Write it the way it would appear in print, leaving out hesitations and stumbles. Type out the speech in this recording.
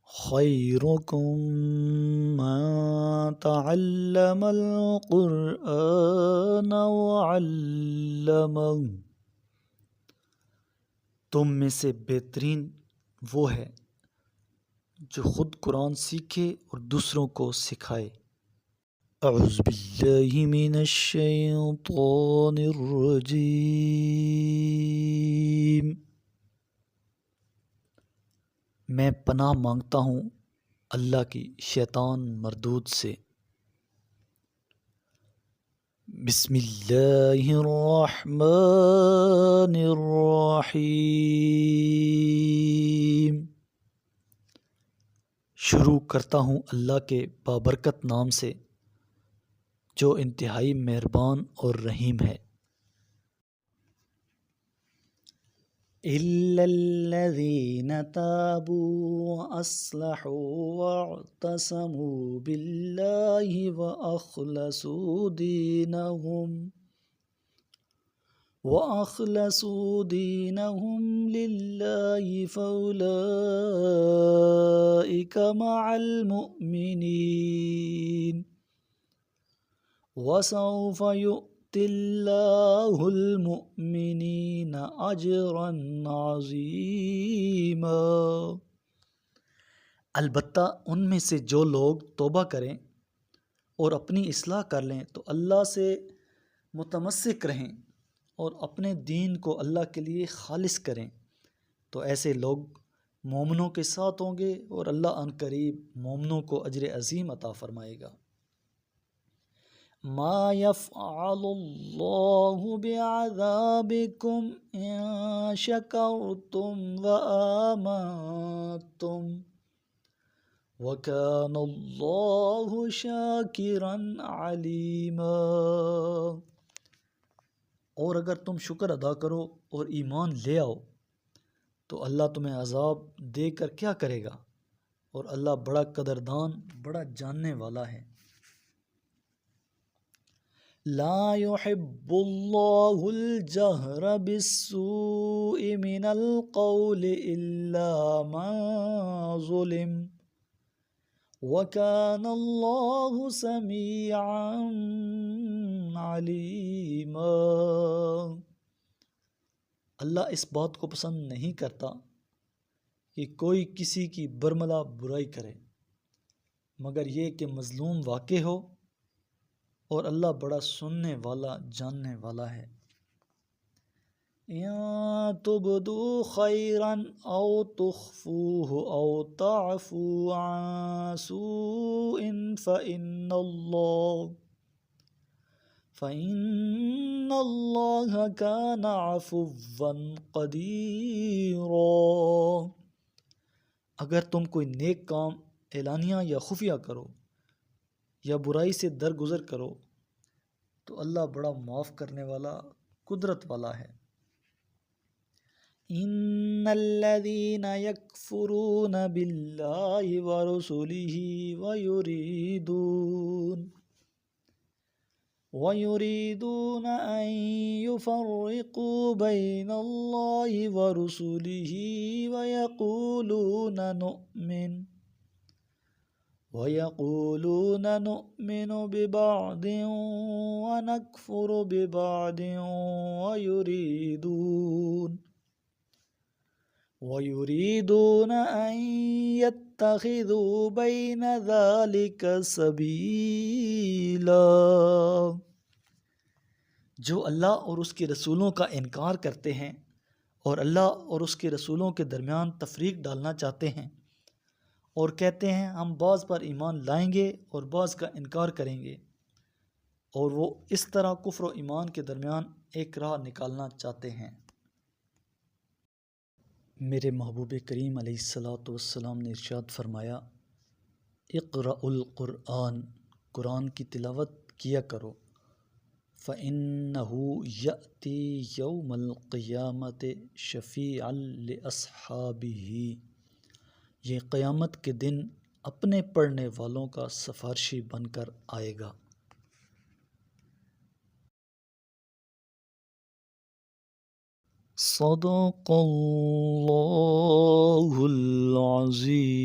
خيركم من تعلم القرآن وعلمه۔ تم میں سے بہترین وہ ہے جو خود قرآن سیکھے اور دوسروں کو سکھائے۔ اعوذ باللہ من الشیطان الرجیم۔ میں پناہ مانگتا ہوں اللہ کی شیطان مردود سے۔ بسم اللہ الرحمن الرحیم۔ شروع کرتا ہوں اللہ کے بابرکت نام سے جو انتہائی مہربان اور رحیم ہے۔ إِلَّا الَّذِينَ تَابُوا وَأَصْلَحُوا وَاعْتَصَمُوا بِاللَّهِ وَأَخْلَصُوا دِينَهُمْ لِلَّهِ فَأُولَئِكَ مَعَ الْمُؤْمِنِينَ وَسَوْفَ يُؤْتِ اللَّهُ الْمُؤْمِنِينَ أَجْرًا عَظِيمًا۔ البتہ ان میں سے جو لوگ توبہ کریں اور اپنی اصلاح کر لیں تو اللہ سے متمسک رہیں اور اپنے دین کو اللہ کے لیے خالص کریں تو ایسے لوگ مومنوں کے ساتھ ہوں گے اور اللہ عن قریب مومنوں کو اجر عظیم عطا فرمائے گا۔ ما يفعل الله بعذابكم إن شكرتم وآمنتم وكان الله شاكرا عليما۔ اور اگر تم شکر ادا کرو اور ایمان لے آؤ تو اللہ تمہیں عذاب دے کر کیا کرے گا، اور اللہ بڑا قدردان بڑا جاننے والا ہے۔ لا يحب الله الجهر بالسوء من القول إلا من ظلم وكان الله سميعا عليما۔ اللہ اس بات کو پسند نہیں کرتا کہ کوئی کسی کی برملا برائی کرے مگر یہ کہ مظلوم واقع ہو، اور اللہ بڑا سننے والا جاننے والا ہے۔ ان تبدوا خیرا او تخفوه او تعفوا عن سوء فإن اللہ کان عفوا قدیرا۔ اگر تم کوئی نیک کام اعلانیہ یا خفیہ کرو یا برائی سے درگزر کرو تو اللہ بڑا معاف کرنے والا قدرت والا ہے۔ ان الذين يكفرون بالله ورسله ويريدون ان يفرقوا بين الله ورسله ويقولون نؤمن ببعض ونكفر ببعض ويريدون أن يتخذوا بين ذلك سبيلا۔ جو اللہ اور اس کے رسولوں کا انکار کرتے ہیں اور اللہ اور اس کے رسولوں کے درمیان تفریق ڈالنا چاہتے ہیں اور کہتے ہیں ہم بعض پر ایمان لائیں گے اور بعض کا انکار کریں گے، اور وہ اس طرح کفر و ایمان کے درمیان ایک راہ نکالنا چاہتے ہیں۔ میرے محبوب کریم علیہ الصلاۃ والسلام نے ارشاد فرمایا، اقرأ القرآن، قرآن کی تلاوت کیا کرو، فإنہ یأتی یوم القیامت شفیعا لأصحابہ، یہ قیامت کے دن اپنے پڑھنے والوں کا سفارشی بن کر آئے گا۔ صدق اللہ العظیم۔